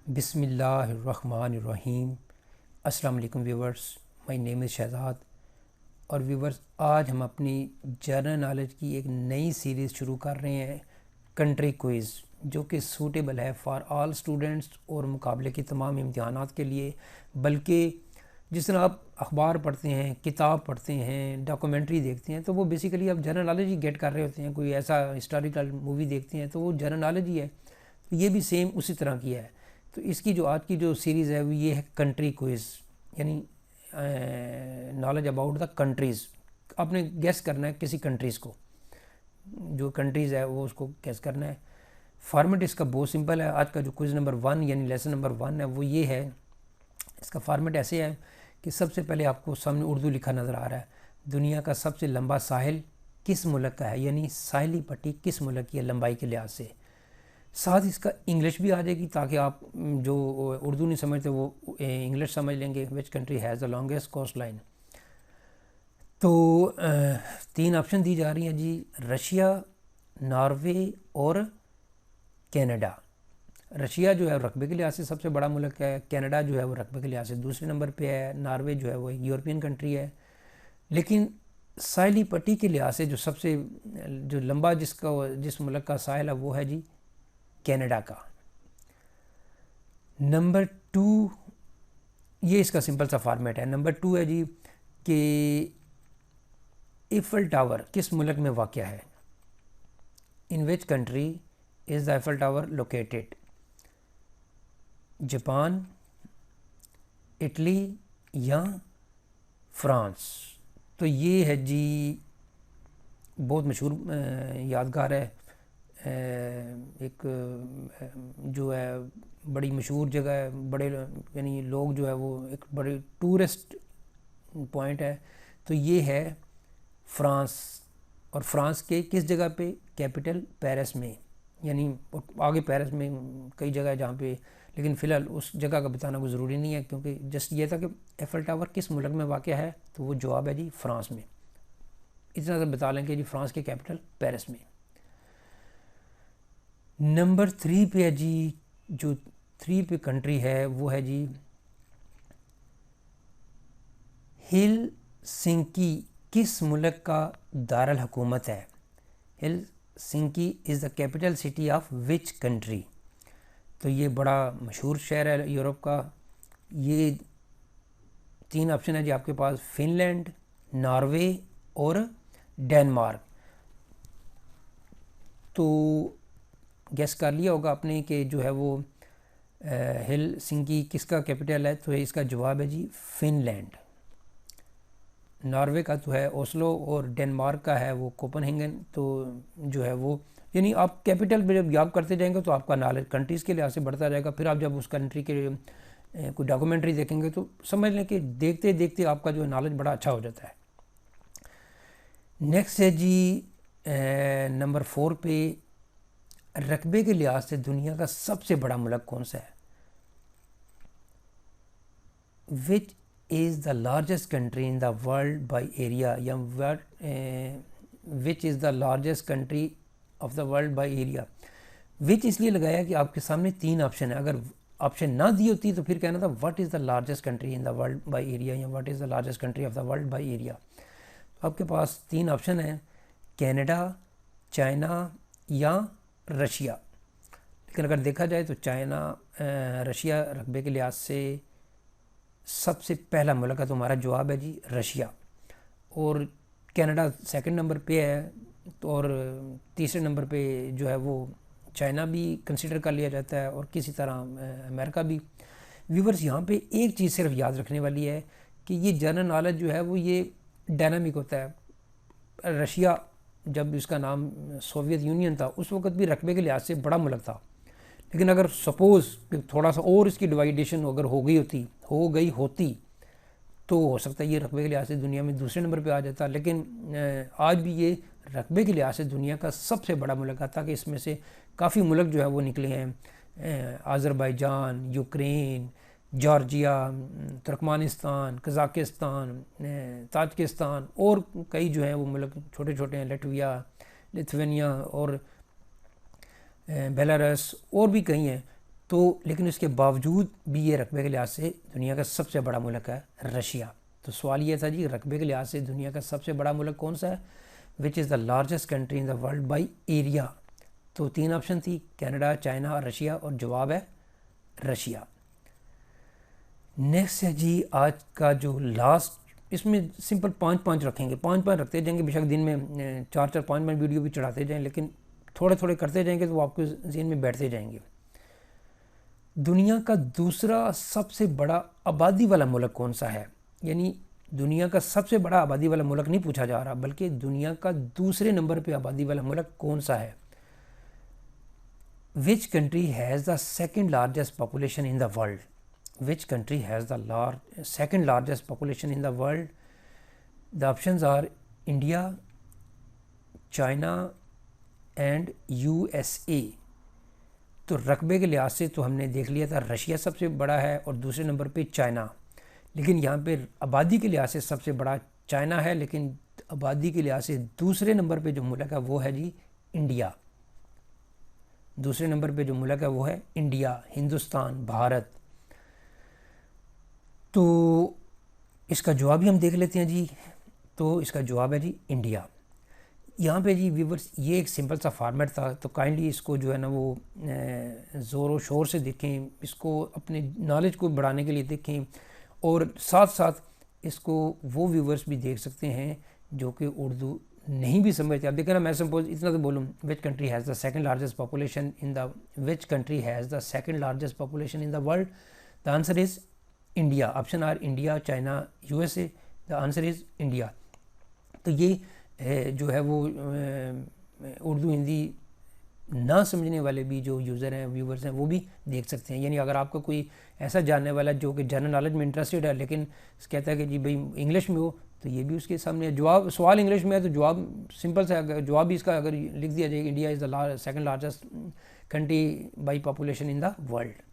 बिस्मिल्लाहिर्रहमानिर्रहीम। अस्सलाम वालेकुम viewers, my name is Shahzad. और व्यूवर्स, आज हम अपनी जनरल नॉलेज की एक नई सीरीज़ शुरू कर रहे हैं, कंट्री क्विज़, जो कि सूटेबल है फॉर ऑल स्टूडेंट्स और मुकाबले के तमाम इम्तिहानात के लिए। बल्कि जिस तरह आप अखबार पढ़ते हैं, किताब पढ़ते हैं, डॉक्यूमेंट्री देखते हैं, तो वो बेसिकली आप जनरल नॉलेज ही गेट कर रहे होते हैं। कोई ऐसा हिस्टोरिकल मूवी देखते हैं तो वो जनरल नॉलेज ही है। तो ये भी सेम उसी तरह की है। तो इसकी जो आज की जो सीरीज़ है वो ये है कंट्री क्विज़, यानी नॉलेज अबाउट द कंट्रीज़। आपने गेस करना है किसी कंट्रीज़ को, जो कंट्रीज़ है वो उसको गेस करना है। फॉर्मेट इसका बहुत सिंपल है। आज का जो क्विज़ नंबर 1 यानी लेसन नंबर 1 है वो ये है। इसका फॉर्मेट ऐसे है कि सबसे पहले आपको सामने उर्दू लिखा नज़र आ रहा है। दुनिया का सबसे लंबा साहिल किस मुल्क का है, यानी साहिली पट्टी किस मुल्क की है लंबाई के लिहाज से। साथ इसका इंग्लिश भी आ जाएगी ताकि आप जो उर्दू नहीं समझते वो इंग्लिश समझ लेंगे। Which country has the longest coastline. तो 3 ऑप्शन दी जा रही हैं जी, रशिया, नॉर्वे और कनाडा। रशिया जो है रकबे के लिहाज से सबसे बड़ा मुल्क है, कनाडा जो है वो रकबे के लिहाज से दूसरे नंबर पे है, नॉर्वे जो है वो एक यूरोपियन कंट्री है। लेकिन साहिली पट्टी के लिहाज से जो लंबा जिस मुल्क का साहिल है वो है जी कनाडा का। नंबर 2, ये इसका सिंपल सा फॉर्मेट है। नंबर 2 है जी कि ईफल टावर किस मुल्क में वाक़या है। In which country is the Eiffel tower located. Japan, Italy या फ्रांस। तो ये है जी बहुत मशहूर यादगार है, एक जो है बड़ी मशहूर जगह है, बड़े यानी लोग जो है वो एक बड़े टूरिस्ट पॉइंट है। तो ये है फ्रांस। और फ्रांस के किस जगह पे? कैपिटल पेरिस में। यानी आगे पेरिस में कई जगह है जहाँ पे, लेकिन फ़िलहाल उस जगह का बताना कोई ज़रूरी नहीं है, क्योंकि जस्ट ये था कि एफल टावर किस मुल्क में वाक़या है, तो वो जवाब है जी फ्रांस में। इतना तो बता लें कि जी फ्रांस के कैपिटल पेरिस में। नंबर 3 पे है जी, जो 3 पे कंट्री है वो है जी हेलसिंकी किस मुल्क का दारुल हुकूमत है। Helsinki is the capital city of which country. तो ये बड़ा मशहूर शहर है यूरोप का। ये 3 ऑप्शन है जी आपके पास, फिनलैंड, नॉर्वे और डेनमार्क। तो गेस कर लिया होगा आपने कि जो है वो हेलसिंकी किसका कैपिटल है। तो इसका जवाब है जी फिनलैंड। नॉर्वे का तो है ओस्लो और डेनमार्क का है वो कोपेनहेगन। तो जो है वो यानी आप कैपिटल पे जब याद करते जाएंगे तो आपका नॉलेज कंट्रीज़ के लिहाज से बढ़ता जाएगा। फिर आप जब उस कंट्री के कोई डॉक्यूमेंट्री देखेंगे तो समझ लें कि देखते देखते आपका जो नॉलेज बड़ा अच्छा हो जाता है। नेक्स्ट है जी नंबर 4 पे, रकबे के लिहाज से दुनिया का सबसे बड़ा मुल्क कौन सा है। Which is the largest country in the world by area, या which is the largest country of the world by area. Which इसलिए लगाया कि आपके सामने 3 ऑप्शन है। अगर ऑप्शन ना दी होती तो फिर कहना था what is the largest country in the world by area, या what is the largest country of the world by area. तो आपके पास 3 ऑप्शन है, कनाडा, चाइना या रशिया। लेकिन अगर देखा जाए तो रशिया रकबे के लिहाज से सबसे पहला मुल्क है। तो हमारा जवाब है जी रशिया। और कनाडा सेकंड नंबर पे है, तो और तीसरे नंबर पे जो है वो चाइना भी कंसिडर कर लिया जाता है, और किसी तरह अमेरिका भी। व्यूवर्स, यहाँ पे एक चीज़ सिर्फ याद रखने वाली है कि ये जनरल नॉलेज जो है वो ये डायनामिक होता है। रशिया जब इसका नाम सोवियत यूनियन था उस वक्त भी रकबे के लिहाज से बड़ा मुल्क था। लेकिन अगर सपोज़ थोड़ा सा और इसकी डिवाइडेशन अगर हो गई होती तो हो सकता है ये रकबे के लिहाज से दुनिया में दूसरे नंबर पे आ जाता। लेकिन आज भी ये रकबे के लिहाज से दुनिया का सबसे बड़ा मुल्क आता कि इसमें से काफ़ी मुल्क जो है वो निकले हैं। Azerbaijan, Ukraine, Georgia, Turkmenistan, Kazakhstan, Tajikistan और कई जो हैं वो मुल्क छोटे छोटे हैं, लिथुआनिया और बेलारस और भी कई हैं। तो लेकिन उसके बावजूद भी ये रकबे के लिहाज से दुनिया का सबसे बड़ा मुल्क है रशिया। तो सवाल ये था जी, रकबे के लिहाज से दुनिया का सबसे बड़ा मुल्क कौन सा है? Which is the largest country in the world by area. तो 3 ऑप्शन थी, कनाडा, चाइना और रशिया, और जवाब है रशिया। नेक्स्ट है जी आज का जो लास्ट, इसमें सिंपल 5 रखेंगे, 5 रखते जाएंगे, बेशक दिन में 4 5 वीडियो भी चढ़ाते जाएं, लेकिन थोड़े थोड़े करते जाएंगे तो वो आपके ज़हन में बैठते जाएंगे। दुनिया का दूसरा सबसे बड़ा आबादी वाला मुल्क कौन सा है? यानी दुनिया का सबसे बड़ा आबादी वाला मुल्क नहीं पूछा जा रहा, बल्कि दुनिया का दूसरे नंबर पे आबादी वाला मुल्क कौन सा है? विच country has the second largest population in the world? Which country has the second largest population in the world? The options are India, China and USA। तो रकबे के लिहाज से तो हमने देख लिया था रशिया सबसे बड़ा है और दूसरे नंबर पे चाइना, लेकिन यहाँ पे आबादी के लिहाज से सबसे बड़ा चाइना है, लेकिन आबादी के लिहाज से दूसरे नंबर पे जो मुल्क है वो है जी इंडिया। दूसरे नंबर पे जो मुल्क है वो है इंडिया, हिंदुस्तान, भारत। तो इसका जवाब भी हम देख लेते हैं जी। तो इसका जवाब है जी इंडिया। यहाँ पे जी व्यूवर्स ये एक सिंपल सा फॉर्मेट था, तो काइंडली इसको जो है ना वो ज़ोर और शोर से देखें, इसको अपने नॉलेज को बढ़ाने के लिए देखें, और साथ साथ इसको वो व्यूवर्स भी देख सकते हैं जो कि उर्दू नहीं भी समझते। अब देखें ना, मैं सपोज इतना तो बोलूँ, विच country has the second largest population in the which country has the second largest population in the world? The answer is India. Option R India, China, USA. The answer is India. तो ये जो है वो उर्दू हिंदी ना समझने वाले भी जो यूज़र हैं, व्यूवर्स हैं, वो भी देख सकते हैं। यानी अगर आपका कोई ऐसा जानने वाला जो कि जनरल नॉलेज में इंटरेस्टेड है, लेकिन कहता है कि जी भाई इंग्लिश में हो, तो ये भी उसके सामने जवाब, सवाल इंग्लिश में है तो जवाब सिंपल सा, अगर जवाब भी इसका अगर लिख दिया जाए, India is the second largest country by population in the world.